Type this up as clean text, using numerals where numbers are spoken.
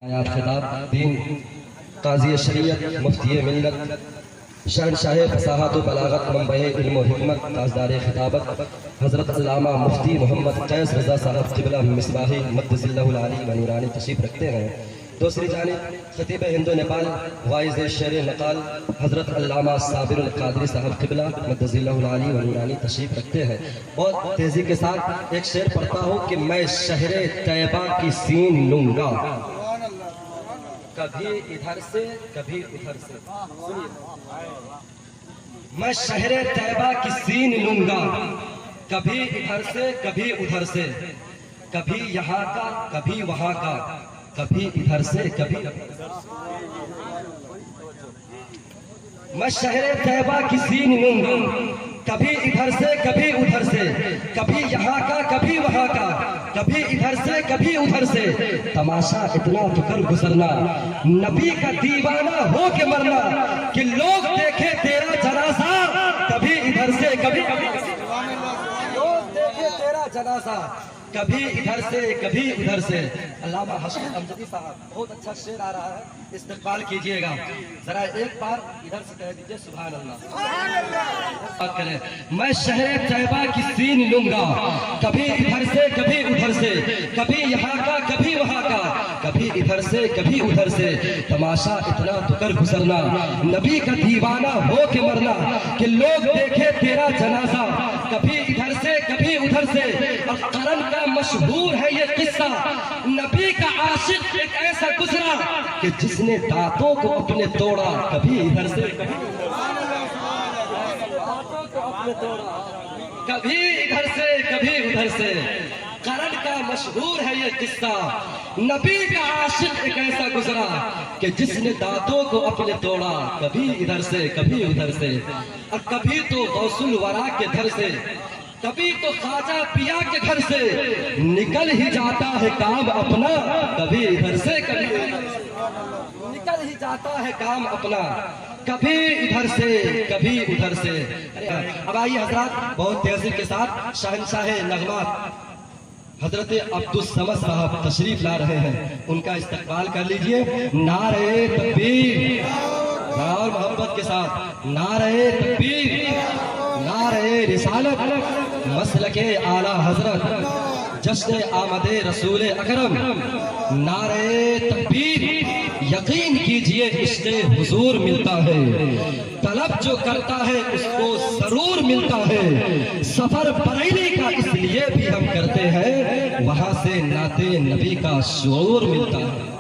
آیات خطاب دین قاضی شریعت مفتی ملت شہنشاہ فصاحت و بلاغت منبع علم و حکمت تاجدار خطابت حضرت علامہ مفتی محمد قیس رضا صاحب قبلہ مصباحی مقدس اللہ العلی و نورانی تشریف رکھتے ہیں۔ دوسری جانب خطیب ہند و نیپال واعظ شعر نقال حضرت علامہ صابر القادری صاحب قبلہ مقدس اللہ العلی و نورانی تشریف رکھتے ہیں۔ بہت تیزی کے ساتھ ایک شعر پڑھتا ہوں کہ میں شہر طیبہ کی سین لوں گا، کبھی ادھر سے کبھی ادھر سے۔ میں شہر طیبہ کی سین لوں گا، کبھی ادھر سے کبھی ادھر سے، کبھی یہاں کا کبھی وہاں کا، کبھی ادھر سے کبھی میں شہر طیبہ کی سین لوں گا، کبھی ادھر سے کبھی ادھر سے، کبھی یہاں کا کبھی وہاں کا، کبھی ادھر سے کبھی ادھر سے۔ تماشا اتنا تو کر گزرنا، نبی کا دیوانہ ہو کے مرنا، کہ لوگ دیکھے تیرا جنازہ، کبھی ادھر سے کبھی لوگ دیکھے تیرا جنازہ، کبھی ادھر سے کبھی ادھر سے۔ علامہ حشمت امجدی صاحب بہت اچھا شعر آ رہا ہے، استقبال کیجئے گا۔ ذرا ایک بار ادھر سے کہہ دیجئے سبحان اللہ۔ میں شہر طیبہ کی سین لوں گا، کبھی ادھر سے کبھی ادھر سے، کبھی یہاں کا کبھی وہاں کا، کبھی ادھر سے کبھی ادھر سے۔ تماشا اتنا تو کر گزرنا، نبی کا دیوانہ ہو کے مرنا، کہ لوگ دیکھے تیرا جنازہ، کبھی ادھر سے کبھی ادھر سے۔ اور قرن کا مشہور ہے یہ قصہ، نبی کا عاشق ایک ایسا گزرا، کہ جس نے دانتوں کو اپنے توڑا، کبھی ادھر سے کبھی ادھر سے کبھی ادھر سے۔ قرن کا مشہور ہے یہ قصہ، نبی کا عاشق ایک ایسا گزرا، کہ جس نے دانتوں کو اپنے توڑا، کبھی ادھر سے کبھی ادھر سے۔ اور کبھی تو غوث الورا کے گھر سے، کبھی تو خواجہ پیا کے گھر سے، نکل ہی جاتا ہے کام اپنا، کبھی ادھر سے کبھی نکل ہی جاتا ہے کام اپنا، کبھی ادھر سے کبھی ادھر سے۔ اب آئیے حضرات بہت تیزی کے ساتھ شہنشاہ نغمات حضرت عبدالصمد صاحب تشریف لا رہے ہیں، ان کا استقبال کر لیجئے۔ نعرہ تکبیر، اور محبت کے ساتھ نعرہ تکبیر، نعرہ رسالت، مسلک اعلی حضرت، جشن آمد رسول اکرم، نعرہ تکبیر۔ یقین کیجئے عشق حضور ملتا ہے، طلب جو کرتا ہے اس کو ضرور ملتا ہے۔ سفر بریلی کا اس لیے بھی ہم کرتے ہیں، وہاں سے نعت نبی کا شعور ملتا ہے۔